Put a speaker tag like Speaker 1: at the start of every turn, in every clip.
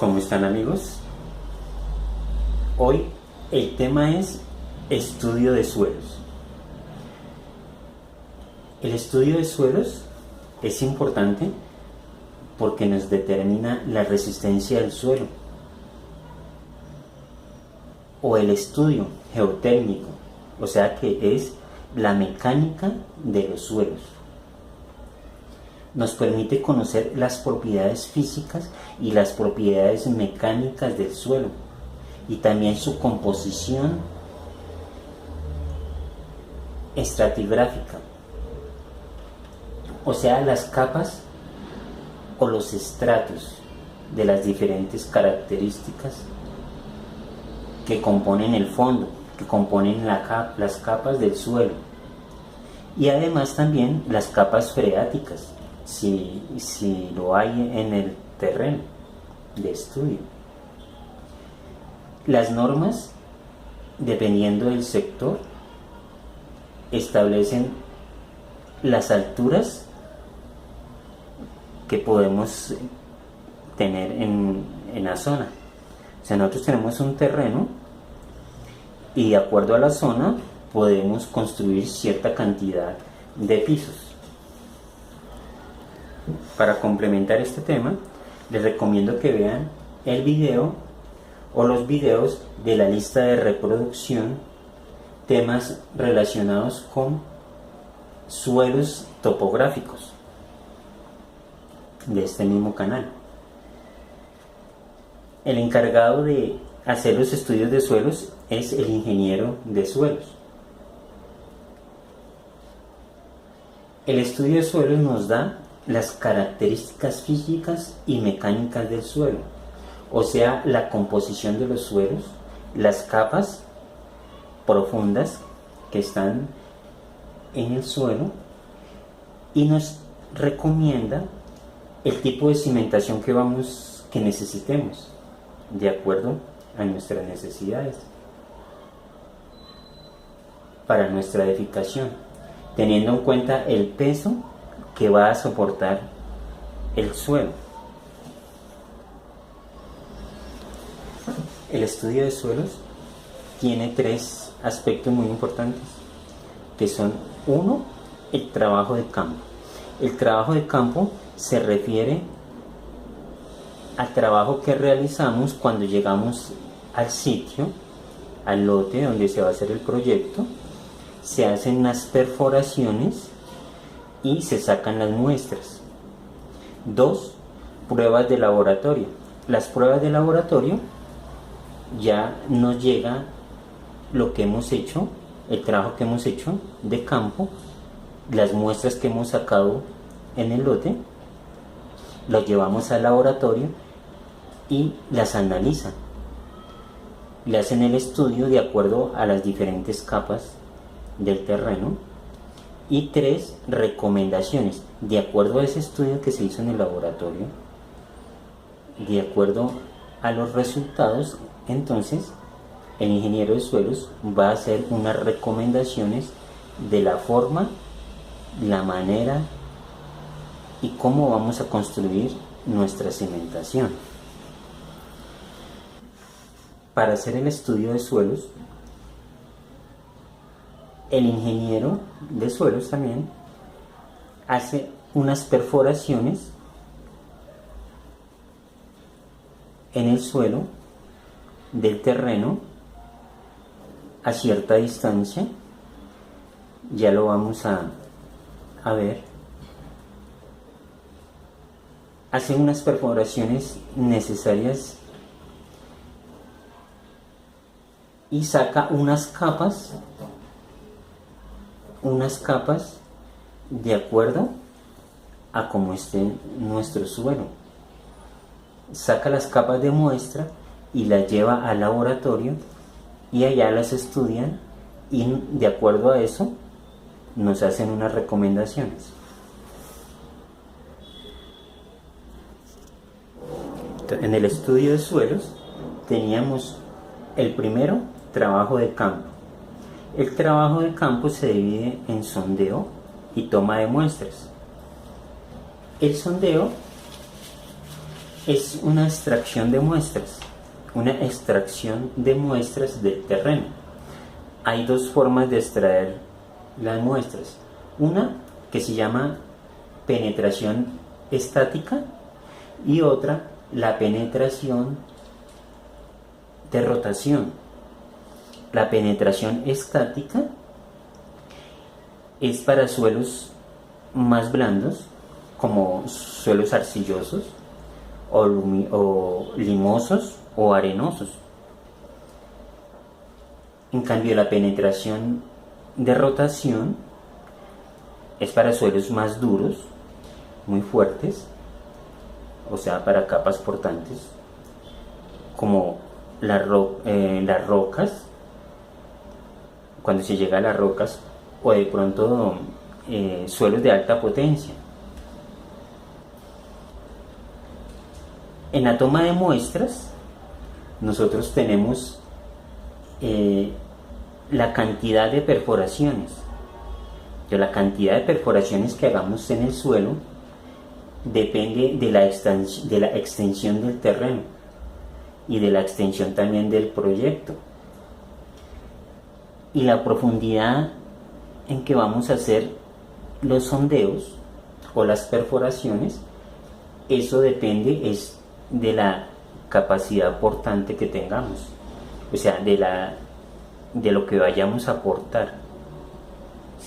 Speaker 1: ¿Cómo están, amigos? Hoy el tema es estudio de suelos. El estudio de suelos es importante porque nos determina la resistencia del suelo, o el estudio geotécnico, o sea que es la mecánica de los suelos. Nos permite conocer las propiedades físicas y las propiedades mecánicas del suelo y también su composición estratigráfica, o sea, las capas o los estratos de las diferentes características que componen el fondo, que componen las capas del suelo, y además también las capas freáticas, si lo hay en el terreno de estudio. Las normas, dependiendo del sector, establecen las alturas que podemos tener en la zona. O sea, nosotros tenemos un terreno y de acuerdo a la zona podemos construir cierta cantidad de pisos. Para complementar este tema, les recomiendo que vean el video o los videos de la lista de reproducción, temas relacionados con suelos topográficos de este mismo canal. El encargado de hacer los estudios de suelos es el ingeniero de suelos. El estudio de suelos nos da las características físicas y mecánicas del suelo, o sea, la composición de los suelos, las capas profundas que están en el suelo, y nos recomienda el tipo de cimentación que necesitemos de acuerdo a nuestras necesidades para nuestra edificación, teniendo en cuenta el peso que va a soportar el suelo. El estudio de suelos tiene tres aspectos muy importantes, que son: uno, el trabajo de campo. El trabajo de campo se refiere al trabajo que realizamos cuando llegamos al sitio, al lote donde se va a hacer el proyecto. Se hacen unas perforaciones y se sacan las muestras. 2, pruebas de laboratorio. Las pruebas de laboratorio ya nos llega lo que hemos hecho, el trabajo que hemos hecho de campo, las muestras que hemos sacado en el lote, las llevamos al laboratorio y las analizan. Le hacen el estudio de acuerdo a las diferentes capas del terreno. Y 3, recomendaciones. De acuerdo a ese estudio que se hizo en el laboratorio, de acuerdo a los resultados, entonces el ingeniero de suelos va a hacer unas recomendaciones de la forma, la manera y cómo vamos a construir nuestra cimentación. Para hacer el estudio de suelos, el ingeniero de suelos también hace unas perforaciones en el suelo del terreno a cierta distancia. Ya lo vamos a ver. Hace unas perforaciones necesarias y saca unas capas de acuerdo a cómo esté nuestro suelo. Saca las capas de muestra y las lleva al laboratorio y allá las estudian, y de acuerdo a eso nos hacen unas recomendaciones. En el estudio de suelos teníamos el primero, trabajo de campo. El trabajo de campo se divide en sondeo y toma de muestras. El sondeo es una extracción de muestras, del terreno. Hay dos formas de extraer las muestras. Una que se llama penetración estática y otra la penetración de rotación. La penetración estática es para suelos más blandos, como suelos arcillosos o limosos o arenosos. En cambio, la penetración de rotación es para suelos más duros, muy fuertes, o sea, para capas portantes, como las rocas, cuando se llega a las rocas, o de pronto suelos de alta potencia. En la toma de muestras, nosotros tenemos la cantidad de perforaciones. La cantidad de perforaciones que hagamos en el suelo depende de la extensión del terreno y de la extensión también del proyecto. Y la profundidad en que vamos a hacer los sondeos o las perforaciones, eso depende de la capacidad portante que tengamos, o sea, de lo que vayamos a aportar,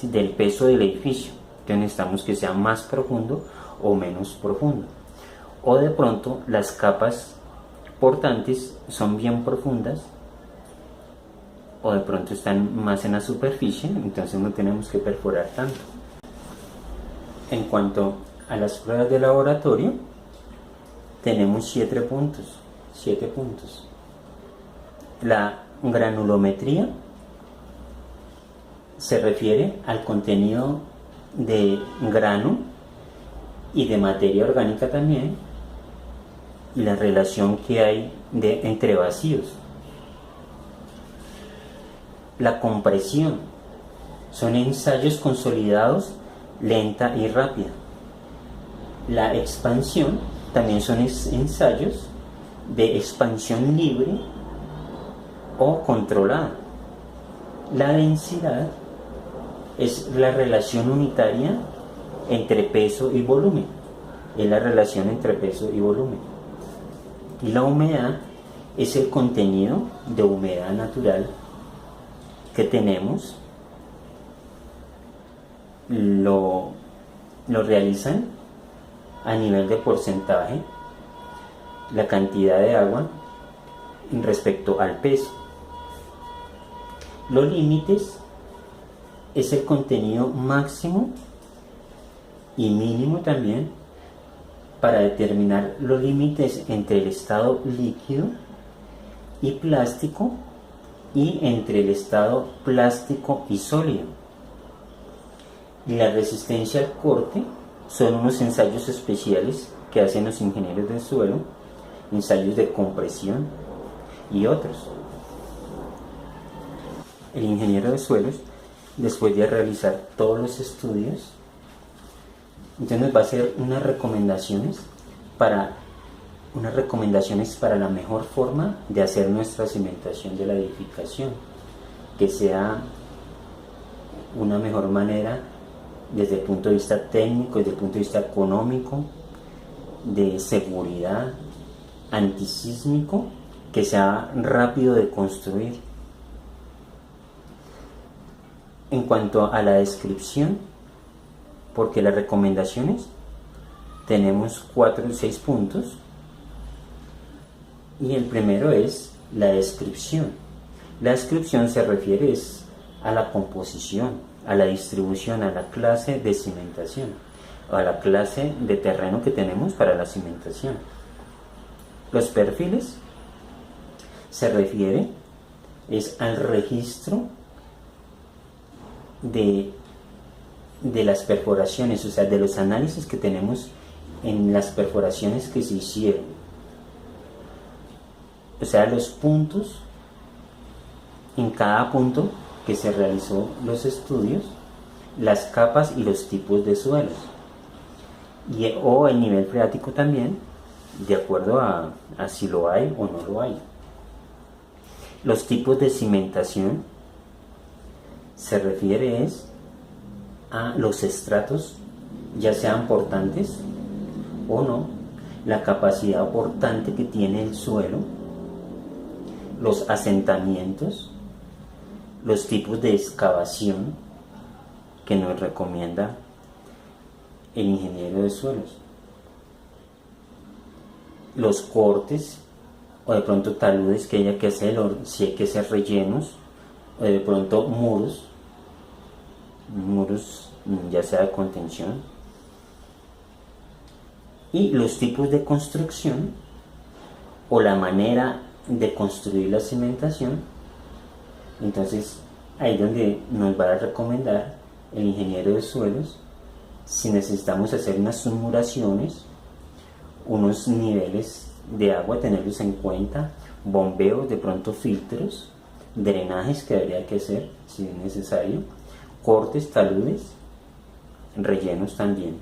Speaker 1: del peso del edificio. Entonces necesitamos que sea más profundo o menos profundo, o de pronto las capas portantes son bien profundas o de pronto están más en la superficie, entonces no tenemos que perforar tanto. En cuanto a las pruebas de laboratorio, tenemos 7 puntos. La granulometría se refiere al contenido de grano y de materia orgánica también, y la relación que hay entre vacíos. La compresión son ensayos consolidados lenta y rápida. La expansión también son ensayos de expansión libre o controlada. La densidad es la relación unitaria entre peso y volumen. Es la relación entre peso y volumen. Y la humedad es el contenido de humedad natural que tenemos. Lo realizan a nivel de porcentaje, la cantidad de agua respecto al peso. Los límites es el contenido máximo y mínimo también, para determinar los límites entre el estado líquido y plástico y entre el estado plástico y sólido. Y la resistencia al corte son unos ensayos especiales que hacen los ingenieros del suelo, ensayos de compresión y otros. El ingeniero de suelos, después de realizar todos los estudios, entonces nos va a hacer unas recomendaciones para la mejor forma de hacer nuestra cimentación de la edificación, que sea una mejor manera desde el punto de vista técnico, desde el punto de vista económico, de seguridad, antisísmico, que sea rápido de construir. En cuanto a la descripción, porque las recomendaciones tenemos 4 o 6 puntos, y el primero es la descripción. La descripción se refiere a la composición, a la distribución, a la clase de cimentación, a la clase de terreno que tenemos para la cimentación. Los perfiles se refiere al registro de las perforaciones, o sea, de los análisis que tenemos en las perforaciones que se hicieron, o sea, los puntos, en cada punto que se realizó los estudios, las capas y los tipos de suelos, o el nivel freático también, de acuerdo a si lo hay o no lo hay. Los tipos de cimentación se refiere a los estratos, ya sean portantes o no, la capacidad portante que tiene el suelo, los asentamientos, los tipos de excavación que nos recomienda el ingeniero de suelos, los cortes o de pronto taludes que haya que hacer, o si hay que hacer rellenos, o de pronto muros ya sea de contención, y los tipos de construcción o la manera de construir la cimentación. Entonces ahí es donde nos va a recomendar el ingeniero de suelos si necesitamos hacer unas submuraciones, unos niveles de agua, tenerlos en cuenta, bombeos, de pronto filtros, drenajes que habría que hacer si es necesario, cortes, taludes, rellenos también.